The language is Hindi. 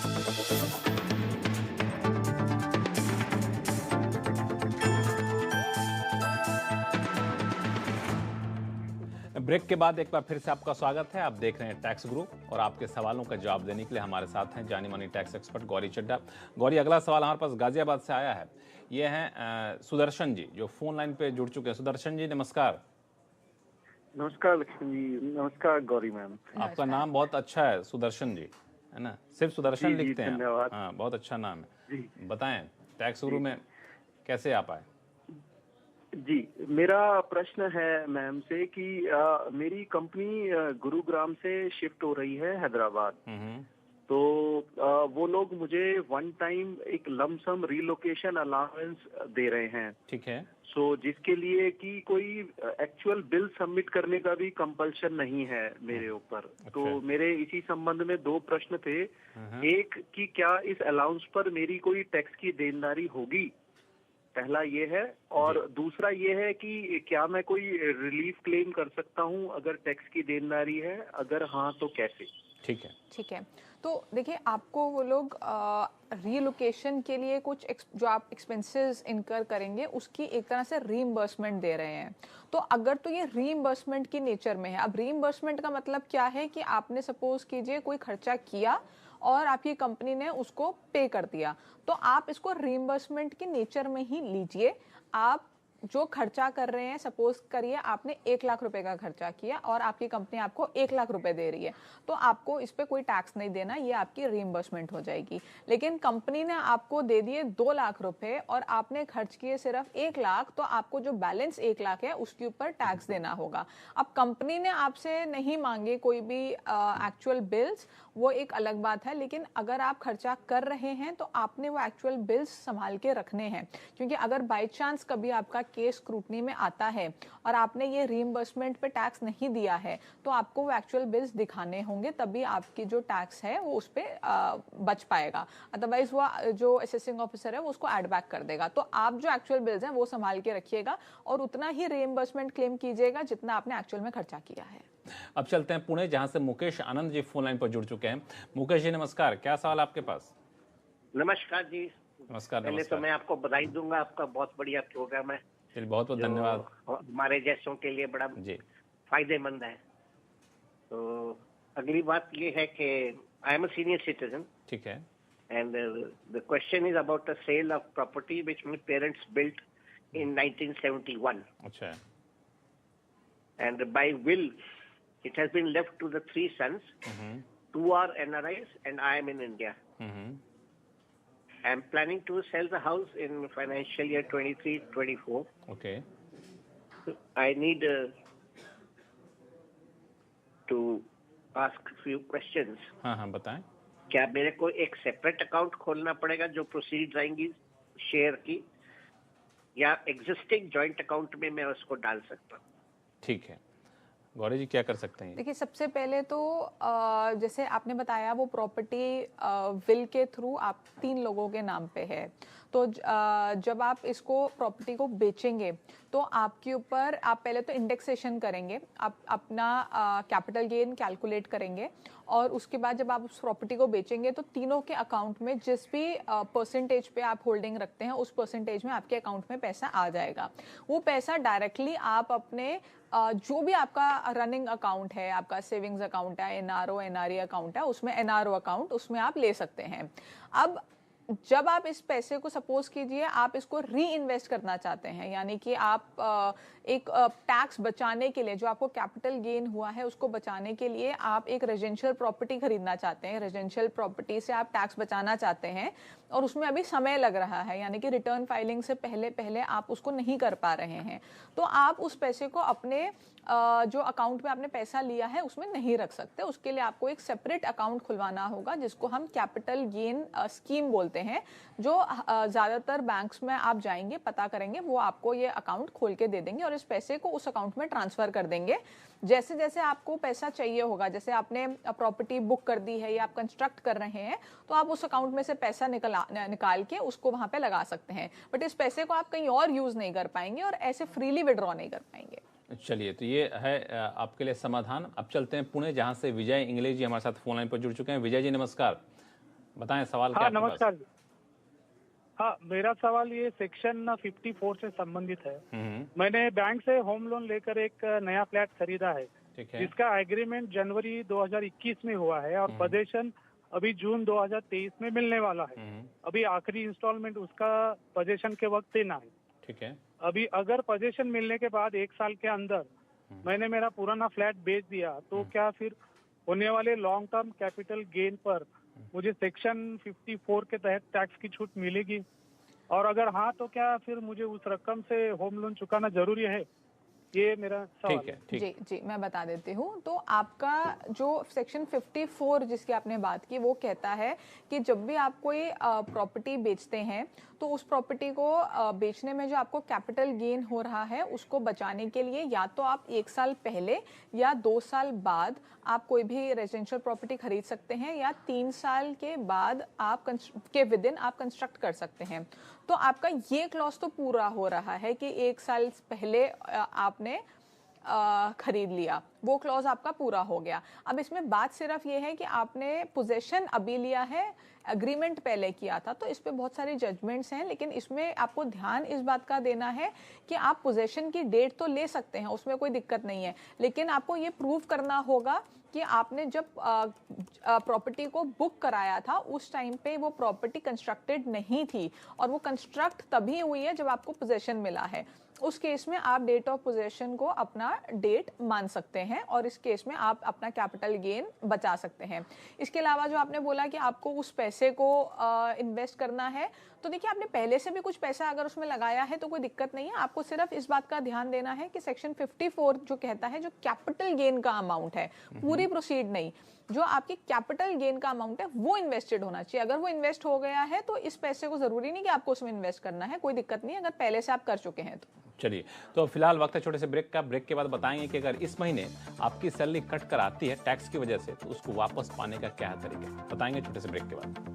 ब्रेक के बाद एक बार फिर से आपका स्वागत है। आप देख रहे हैं टैक्स गुरु और आपके सवालों का जवाब देने के लिए हमारे साथ हैं जानी मानी टैक्स एक्सपर्ट गौरी चड्ढा। गौरी, अगला सवाल हमारे पास गाजियाबाद से आया है। ये हैं सुदर्शन जी जो फोन लाइन पे जुड़ चुके हैं। सुदर्शन जी नमस्कार। नमस्कार लक्ष्मण जी। नमस्कार गौरी मैम। आपका नाम बहुत अच्छा है सुदर्शन जी, है ना? सिर्फ सुदर्शन लिखते हैं। धन्यवाद। हाँ, बहुत अच्छा नाम है जी। बताएं टैक्स गुरु में कैसे आप आए? जी, मेरा प्रश्न है मैम से कि मेरी कंपनी गुरुग्राम से शिफ्ट हो रही है हैदराबाद। तो वो लोग मुझे वन टाइम एक लमसम रिलोकेशन अलाउंस दे रहे हैं। ठीक है। सो जिसके लिए कि कोई एक्चुअल बिल सबमिट करने का भी कंपल्शन नहीं है मेरे ऊपर। तो मेरे इसी संबंध में दो प्रश्न थे। एक कि क्या इस अलाउंस पर मेरी कोई टैक्स की देनदारी होगी, पहला ये है। और दूसरा ये है कि क्या मैं कोई रिलीफ क्लेम कर सकता हूँ अगर टैक्स की देनदारी है, अगर हाँ तो कैसे? ठीक है। तो देखिए, आपको वो लोग रीलोकेशन के लिए कुछ जो आप एक्सपेंसेस इनकर करेंगे उसकी एक तरह से रीइंबर्समेंट दे रहे हैं। तो अगर तो ये रीइंबर्समेंट की नेचर में है। अब रीइंबर्समेंट का मतलब क्या है कि आपने सपोज कीजिए कोई खर्चा किया और आपकी कंपनी ने उसको पे कर दिया, तो आप इसको रीइंबर्समेंट की नेचर में ही लीजिए। आप जो खर्चा कर रहे हैं, सपोज करिए आपने 1 लाख रुपए का खर्चा किया और आपकी कंपनी आपको 1 लाख रुपए दे रही है, तो आपको इस पे कोई टैक्स नहीं देना, ये आपकी रीइंबर्समेंट हो जाएगी। लेकिन कंपनी ने आपको दे दिए 2 लाख रुपए और आपने खर्च किए सिर्फ 1 लाख, तो आपको जो बैलेंस 1 लाख है उसके ऊपर टैक्स देना होगा। अब कंपनी ने आपसे नहीं मांगे कोई भी एक्चुअल बिल्स, वो एक अलग बात है। लेकिन अगर आप खर्चा कर रहे हैं तो आपने वो एक्चुअल बिल्स संभाल के रखने हैं, क्योंकि अगर बाई चांस कभी आपका केस स्क्रूटनी में आता है और आपने ये रीइंबर्समेंट पे टैक्स नहीं दिया है, तो आपको वो एक्चुअल बिल्स दिखाने होंगे, तभी आपकी जो टैक्स है वो उस पर बच पाएगा। अदरवाइज वो जो असेसिंग ऑफिसर है वो उसको एड बैक कर देगा। तो आप जो एक्चुअल बिल्स हैं वो संभाल के रखिएगा और उतना ही रीइंबर्समेंट क्लेम कीजिएगा जितना आपने एक्चुअल में खर्चा किया है। अब चलते हैं पुणे, जहां से मुकेश आनंद जी फोन लाइन पर जुड़ चुके हैं। मुकेश जी नमस्कार, क्या सवाल आपके पास? नमस्कार जी। नमस्कार। पहले तो मैं आपको बधाई दूंगा, आपका बहुत बढ़िया प्रोग्राम है। बहुत बहुत धन्यवाद। हमारे जैसों के लिए बड़ा फायदेमंद है। तो अगली बात ये है कि I am a senior citizen. ठीक है। And the question is about the sale of property which my parents built in 1971। अच्छा। And by will it has been left to the 3 sons. 2 are NRIs and I am in India. I am planning to sell the house in financial year 23-24. Okay. I need to ask few questions. हाँ बताएं। क्या मेरे को एक सेपरेट अकाउंट खोलना पड़ेगा जो प्रोसीड्स आएंगी शेयर की, या एग्जिस्टिंग जॉइंट अकाउंट में मैं उसको डाल सकता हूँ? ठीक है, गौरी जी क्या कर सकते हैं? देखिए, सबसे पहले तो जैसे आपने बताया वो प्रॉपर्टी विल के थ्रू आप 3 लोगों के नाम पे है। तो जब आप इसको प्रॉपर्टी को बेचेंगे तो आपके ऊपर आप पहले तो इंडेक्सेशन करेंगे, आप अपना कैपिटल गेन कैलकुलेट करेंगे और उसके बाद जब आप उस प्रॉपर्टी को बेचेंगे तो तीनों के अकाउंट में जिस भी परसेंटेज पे आप होल्डिंग रखते हैं उस परसेंटेज में आपके अकाउंट में पैसा आ जाएगा। वो पैसा डायरेक्टली आप अपने जो भी आपका रनिंग अकाउंट है, आपका सेविंग्स अकाउंट है, एनआरओ एनआरई अकाउंट है, उसमें एनआरओ अकाउंट, उसमें आप ले सकते हैं। अब जब आप इस पैसे को सपोज कीजिए आप इसको री इन्वेस्ट करना चाहते हैं, यानी कि आप एक टैक्स बचाने के लिए, जो आपको कैपिटल गेन हुआ है उसको बचाने के लिए आप एक रेजिडेंशियल प्रॉपर्टी खरीदना चाहते हैं, रेजिडेंशियल प्रॉपर्टी से आप टैक्स बचाना चाहते हैं और उसमें अभी समय लग रहा है, यानी कि रिटर्न फाइलिंग से पहले पहले आप उसको नहीं कर पा रहे हैं, तो आप उस पैसे को अपने जो अकाउंट में आपने पैसा लिया है उसमें नहीं रख सकते। उसके लिए आपको एक सेपरेट अकाउंट खुलवाना होगा जिसको हम कैपिटल गेन स्कीम बोलते हैं, जो ज़्यादातर बैंक्स में आप जाएंगे, पता करेंगे, वो आपको ये अकाउंट खोल के दे देंगे और इस पैसे को उस अकाउंट में ट्रांसफ़र कर देंगे। जैसे जैसे आपको पैसा चाहिए होगा, जैसे आपने प्रॉपर्टी बुक कर दी है या आप कंस्ट्रक्ट कर रहे हैं, तो आप उस अकाउंट में से पैसा निकाल के उसको वहाँ पे लगा सकते हैं, बट इस पैसे को आप कहीं और यूज़ नहीं कर पाएंगे और ऐसे फ्रीली विड्रॉ नहीं कर पाएंगे। चलिए, तो ये है आपके लिए समाधान। अब चलते हैं पुणे, जहाँ से विजय इंगले जी हमारे साथ फोन लाइन पर जुड़ चुके हैं। विजय जी नमस्कार। बताएं सवाल क्या हाँ आपके पास? नमस्कार। हाँ मेरा सवाल ये सेक्शन 54 से संबंधित है। मैंने बैंक से होम लोन लेकर एक नया फ्लैट खरीदा है, ठीक है। जिसका एग्रीमेंट जनवरी 2021 में हुआ है और पोजेशन अभी जून 2023 में मिलने वाला है। अभी आखिरी इंस्टॉलमेंट उसका पोजेशन के वक्त देना है। ठीक है। अभी अगर पोजेशन मिलने के बाद 1 साल के अंदर मैंने मेरा पुराना फ्लैट बेच दिया तो क्या फिर होने वाले लॉन्ग टर्म कैपिटल गेन पर मुझे सेक्शन 54 के तहत टैक्स की छूट मिलेगी? और अगर हाँ तो क्या फिर मुझे उस रकम से होम लोन चुकाना जरूरी है? ये मेरा सवाल ठीक है। है। ठीक। जी जी, मैं बता देती हूँ। तो आपका जो सेक्शन 54 जिसकी आपने बात की वो कहता है कि जब भी आप कोई प्रॉपर्टी बेचते हैं तो उस प्रॉपर्टी को बेचने में जो आपको कैपिटल गेन हो रहा है उसको बचाने के लिए या तो आप 1 साल पहले या 2 साल बाद आप कोई भी रेजिडेंशियल प्रॉपर्टी खरीद सकते हैं या 3 साल के बाद आप के विद इन आप कंस्ट्रक्ट कर सकते हैं। तो आपका ये क्लॉज तो पूरा हो रहा है कि 1 साल पहले आपने खरीद लिया, वो क्लॉज आपका पूरा हो गया। अब इसमें बात सिर्फ ये है कि आपने पोजेशन अभी लिया है, एग्रीमेंट पहले किया था, तो इस पे बहुत सारे जजमेंट्स हैं, लेकिन इसमें आपको ध्यान इस बात का देना है कि आप पोजेशन की डेट तो ले सकते हैं, उसमें कोई दिक्कत नहीं है, लेकिन आपको ये प्रूव करना होगा कि आपने जब प्रॉपर्टी को बुक कराया था उस टाइम पे वो प्रॉपर्टी कंस्ट्रक्टेड नहीं थी और वो कंस्ट्रक्ट तभी हुई है जब आपको पोजेशन मिला है। उस केस में आप डेट ऑफ पोजेशन को अपना डेट मान सकते हैं और इस केस में आप अपना कैपिटल गेन बचा सकते हैं। इसके अलावा जो आपने बोला कि आपको उस पैसे को इन्वेस्ट करना है, तो देखिए आपने पहले से भी कुछ पैसा अगर उसमें लगाया है तो कोई दिक्कत नहीं है। आपको सिर्फ इस बात का ध्यान देना है कि सेक्शन 54 जो कहता है जो कैपिटल गेन का अमाउंट है, पूरी प्रोसीड नहीं, जो आपकी कैपिटल गेन का अमाउंट है वो इन्वेस्टेड होना चाहिए। अगर वो इन्वेस्ट हो गया है तो इस पैसे को जरूरी नहीं कि आपको उसमें इन्वेस्ट करना है, कोई दिक्कत नहीं है अगर पहले से आप कर चुके हैं तो। चलिए, तो फिलहाल वक्त है छोटे से ब्रेक का। ब्रेक के बाद बताएंगे कि अगर इस महीने आपकी सैलरी कट कर आती है टैक्स की वजह से तो उसको वापस पाने का क्या तरीका है, बताएंगे छोटे से ब्रेक के बाद।